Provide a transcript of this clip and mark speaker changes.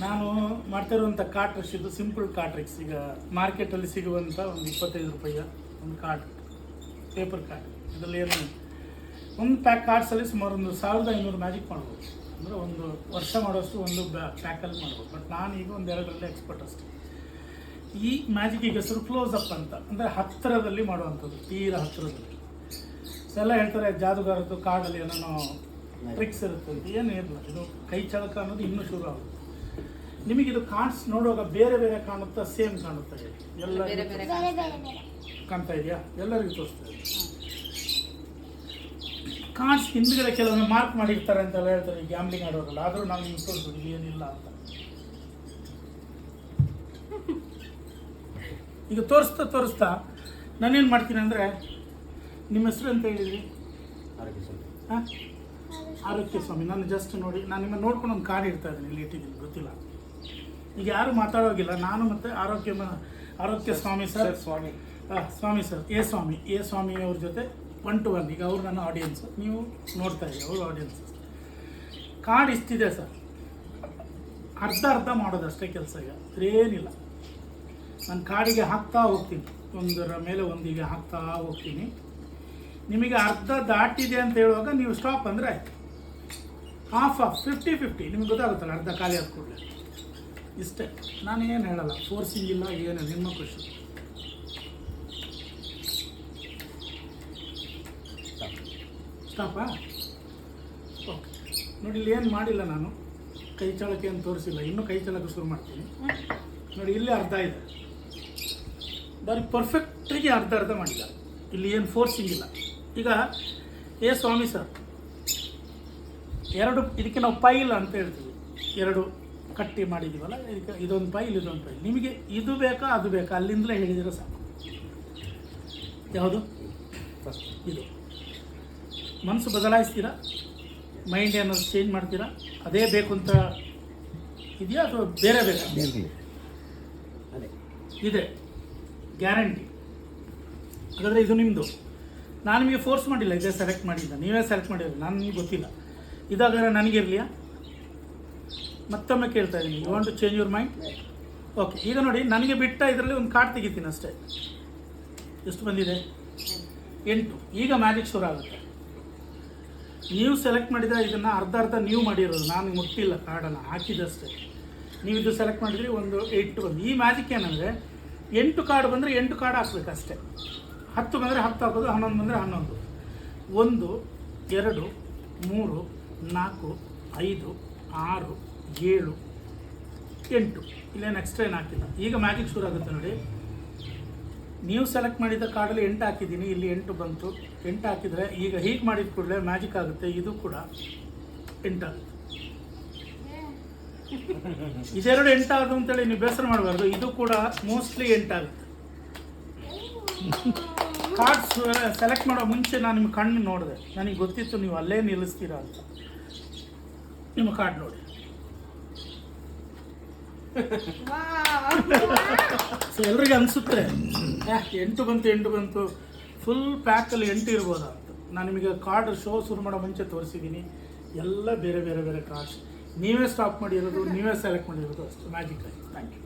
Speaker 1: ನಾನು ಮಾಡ್ತಿರುವಂಥ card tricks ಇದು simple card tricks. ಈಗ ಮಾರ್ಕೆಟಲ್ಲಿ ಸಿಗುವಂಥ ಒಂದು 25 ರೂಪಾಯಿಯ ಒಂದು ಕಾರ್ಡ್, ಪೇಪರ್ ಕಾರ್ಡ್. ಇದರಲ್ಲಿ ಏನು ಒಂದು ಪ್ಯಾಕ್ ಕಾರ್ಡ್ಸಲ್ಲಿ ಸುಮಾರು ಒಂದು 1500 ಮ್ಯಾಜಿಕ್ ಮಾಡ್ಬೋದು. ಅಂದರೆ ಒಂದು ವರ್ಷ ಮಾಡೋಷ್ಟು ಒಂದು ಪ್ಯಾಕಲ್ಲಿ ಮಾಡ್ಬೋದು. ಬಟ್ ನಾನೀಗ ಒಂದು 2ರಲ್ಲಿ ಎಕ್ಸ್ಪರ್ಟ್ ಅಷ್ಟೇ. ಈ ಮ್ಯಾಜಿಕಿಗೆ ಹೆಸರು ಕ್ಲೋಸ್ ಅಪ್ ಅಂತ, ಅಂದರೆ ಹತ್ತಿರದಲ್ಲಿ ಮಾಡುವಂಥದ್ದು, ತೀರಾ ಹತ್ತಿರದಲ್ಲಿ. ಎಲ್ಲ ಹೇಳ್ತಾರೆ ಜಾದುಗಾರದ್ದು ಕಾರ್ಡಲ್ಲಿ ಏನೋ ಟ್ರಿಕ್ಸ್ ಇರುತ್ತೆ ಅಂತ. ಏನು ಇರಲ್ಲ, ಇದು ಕೈ ಚಳಕ ಅನ್ನೋದು ಇನ್ನೂ ಶುರು ಆಗುತ್ತೆ. ನಿಮಗಿದು ಕಾರ್ಡ್ಸ್ ನೋಡುವಾಗ ಬೇರೆ ಬೇರೆ ಕಾಣುತ್ತಾ, ಸೇಮ್ ಕಾಣುತ್ತಾ? ಎಲ್ಲ ಕಾಣ್ತಾ ಇದೆಯಾ? ಎಲ್ಲರಿಗೂ ತೋರಿಸ್ತಾ ಇದೆ. ಕಾರ್ಡ್ಸ್ ಹಿಂದ್ಗಡೆ ಕೆಲವೊಮ್ಮೆ ಮಾರ್ಕ್ ಮಾಡಿರ್ತಾರೆ ಅಂತೆಲ್ಲ ಹೇಳ್ತಾರೆ ಗ್ಯಾಮ್ಲಿಂಗ್ ಆಡೋರಲ್ಲ. ಆದರೂ ನಾವು ನಿಮ್ಗೆ ತೋರಿಸ್ಬೋದು ಏನಿಲ್ಲ ಅಂತ. ಈಗ ತೋರಿಸ್ತಾ ನಾನೇನು ಮಾಡ್ತೀನಿ ಅಂದರೆ, ನಿಮ್ಮ ಹೆಸರು ಅಂತ ಹೇಳಿದ್ರಿ? ಹಾಂ, ಆರೋಗ್ಯ ಸ್ವಾಮಿ. ನಾನು ಜಸ್ಟ್ ನೋಡಿ, ನಾನು ನಿಮ್ಮನ್ನು ನೋಡ್ಕೊಂಡು ಒಂದು ಕಾರ್ಡ್ ಇಡ್ತಾ ಇದ್ದೀನಿ, ಇಲ್ಲಿ ಇಟ್ಟಿದ್ದೀನಿ, ಗೊತ್ತಿಲ್ಲ. ಈಗ ಯಾರು ಮಾತಾಡೋಗಿಲ್ಲ, ನಾನು ಮತ್ತು ಆರೋಗ್ಯ ಸ್ವಾಮಿ ಸರ್, ಸ್ವಾಮಿ ಸರ್, ಎ ಸ್ವಾಮಿ ಅವ್ರ ಜೊತೆ 1 to 1. ಈಗ ಅವ್ರು ನನ್ನ ಆಡಿಯನ್ಸು, ನೀವು ನೋಡ್ತಾ ಇದ್ದೀವಿ, ಅವ್ರ ಆಡಿಯನ್ಸ್. ಕಾರ್ಡ್ ಇಷ್ಟಿದೆ ಸರ್, ಅರ್ಧ ಮಾಡೋದಷ್ಟೇ ಕೆಲಸ. ಈಗ ಏನಿಲ್ಲ, ನಾನು ಕಾರ್ಡಿಗೆ ಹಾಕ್ತಾ ಹೋಗ್ತೀನಿ, ಒಂದರ ಮೇಲೆ ಒಂದಿಗೆ ಹಾಕ್ತಾ ಹೋಗ್ತೀನಿ. ನಿಮಗೆ ಅರ್ಧ ದಾಟಿದೆ ಅಂತ ಹೇಳುವಾಗ ನೀವು ಸ್ಟಾಪ್ ಅಂದರೆ ಆಯ್ತು. ಹಾಫ್ 50-50 ನಿಮಗೆ ಗೊತ್ತಾಗುತ್ತಲ್ಲ, ಅರ್ಧ ಖಾಲಿ ಆದ ಕೂಡಲೇ. ಇಷ್ಟೇ, ನಾನು ಏನು ಹೇಳಲ್ಲ, ಫೋರ್ಸಿಂಗ್ ಇಲ್ಲ, ಏನು, ನಿಮ್ಮ ಖುಷಿ. ಸ್ಟಾಪಾ? ಓಕೆ. ನೋಡಿ, ಇಲ್ಲಿ ಏನು ಮಾಡಿಲ್ಲ ನಾನು, ಕೈ ಚಳಕೆ ಏನು ತೋರಿಸಿಲ್ಲ. ಇನ್ನೂ ಕೈ ಚಳಕೆ ಶುರು ಮಾಡ್ತೀನಿ. ನೋಡಿ, ಇಲ್ಲಿ ಅರ್ಧ ಇದೆ, ಬರೀ ಪರ್ಫೆಕ್ಟಾಗಿ ಅರ್ಧ ಮಾಡಿಲ್ಲ. ಇಲ್ಲಿ ಏನು ಫೋರ್ಸಿಂಗ್ ಇಲ್ಲ. ಈಗ ಎ ಸ್ವಾಮಿ ಸರ್, 2 ಇದಕ್ಕೆ ನಾವು ಪೈಲ್ ಅಂತ ಹೇಳ್ತೀವಿ. 2 ಕಟ್ಟಿ ಮಾಡಿದ್ದೀವಲ್ಲ, ಇದಕ್ಕೆ ಇದೊಂದು ಪೈಲ್, ಇದೊಂದು ಪೈಲ್. ನಿಮಗೆ ಇದು ಬೇಕಾ ಅದು ಬೇಕಾ ಅಲ್ಲಿಂದಲೇ ಹೇಳಿದಿರೋ ಸಾಕು. ಯಾವುದು? ಇದು. ಮನಸ್ಸು ಬದಲಾಯಿಸ್ತೀರಾ? ಮೈಂಡ್ ಏನಾದ್ರು ಚೇಂಜ್ ಮಾಡ್ತೀರಾ? ಅದೇ ಬೇಕು ಅಂತ ಇದೆಯಾ ಅಥವಾ ಬೇರೆ ಬೇಕಾ? ಇದೆ, ಗ್ಯಾರಂಟಿ. ಹಾಗಾದರೆ ಇದು ನಿಮ್ಮದು. ನಾನು ನಿಮಗೆ ಫೋರ್ಸ್ ಮಾಡಿಲ್ಲ, ಇದೇ ಸೆಲೆಕ್ಟ್ ಮಾಡಿಲ್ಲ, ನೀವೇ ಸೆಲೆಕ್ಟ್ ಮಾಡಿಲ್ಲ, ನನಗೆ ಗೊತ್ತಿಲ್ಲ. ಇದಾದರೆ ನನಗಿರಲಿಯಾ? ಮತ್ತೊಮ್ಮೆ ಕೇಳ್ತಾ ಇದ್ದೀನಿ, you want to change your mind? Okay. ಈಗ ನೋಡಿ, ನನಗೆ ಬಿಟ್ಟ ಇದರಲ್ಲಿ ಒಂದು ಕಾರ್ಡ್ ತೆಗಿತೀನಿ ಅಷ್ಟೇ. ಎಷ್ಟು ಬಂದಿದೆ? 8. ಈಗ ಮ್ಯಾಜಿಕ್ ಶುರು ಆಗುತ್ತೆ. ನೀವು ಸೆಲೆಕ್ಟ್ ಮಾಡಿದರೆ ಇದನ್ನು ಅರ್ಧ ನೀವು ಮಾಡಿರೋದು, ನಾನು ಮುಟ್ಟಿಲ್ಲ, ಕಾರ್ಡನ್ನು ಹಾಕಿದಷ್ಟೇ. ನೀವು ಇದು ಸೆಲೆಕ್ಟ್ ಮಾಡಿದ್ರಿ, ಒಂದು 8 ಬಂದು. ಈ ಮ್ಯಾಜಿಕ್ ಏನಂದರೆ, 8 ಕಾರ್ಡ್ ಬಂದರೆ 8 ಕಾರ್ಡ್ ಹಾಕ್ಬೇಕು ಅಷ್ಟೇ. 10 ಬಂದರೆ 10 ಹಾಕೋದು, 11 ಬಂದರೆ 11. 1 2 3 4 5 6 7 8. ಇಲ್ಲೇನು ಎಕ್ಸ್ಟ್ರಾ ಏನು ಹಾಕಿಲ್ಲ. ಈಗ ಮ್ಯಾಜಿಕ್ ಶುರು ಆಗುತ್ತೆ ನೋಡಿ. ನೀವು ಸೆಲೆಕ್ಟ್ ಮಾಡಿದ ಕಾರ್ಡಲ್ಲಿ 8 ಹಾಕಿದ್ದೀನಿ, ಇಲ್ಲಿ 8 ಬಂತು. 8 ಹಾಕಿದರೆ ಈಗ ಹೀಗೆ ಮಾಡಿದ ಕೂಡಲೇ ಮ್ಯಾಜಿಕ್ ಆಗುತ್ತೆ. ಇದು ಕೂಡ 8 ಆಗುತ್ತೆ. ಇದೆರಡು 8 ಆಗೋದು ಅಂತೇಳಿ ನೀವು ಬೇಸರ ಮಾಡಬಾರ್ದು. ಇದು ಕೂಡ ಮೋಸ್ಟ್ಲಿ 8 ಆಗುತ್ತೆ. ಕಾರ್ಡ್ಸ್ ಸೆಲೆಕ್ಟ್ ಮಾಡೋ ಮುಂಚೆ ನಾನು ನಿಮ್ಮ ಕಣ್ಣು ನೋಡಿದೆ, ನನಗೆ ಗೊತ್ತಿತ್ತು ನೀವು ಅಲ್ಲೇ ನಿಲ್ಲಿಸ್ತೀರಾ ಅಂತ. ನಿಮ್ಮ ಕಾರ್ಡ್ ನೋಡಿ. ಸೊ ಎಲ್ರಿಗೂ ಅನಿಸುತ್ತೆ 8 ಬಂತು ಫುಲ್ ಪ್ಯಾಕಲ್ಲಿ 8 ಇರ್ಬೋದಾ ಅಂತ. ನಾನು ನಿಮಗೆ ಕಾರ್ಡ್ ಶೋ ಶುರು ಮಾಡೋ ಮುಂಚೆ ತೋರಿಸಿದ್ದೀನಿ. ಎಲ್ಲ ಬೇರೆ ಬೇರೆ ಬೇರೆ ಕಾರ್ಡ್ಸ್, ನೀವೇ ಸ್ಟಾಪ್ ಮಾಡಿರೋದು, ನೀವೇ ಸೆಲೆಕ್ಟ್ ಮಾಡಿರೋದು ಅಷ್ಟು ಮ್ಯಾಜಿಕ್ ಆಗಿ. Thank you.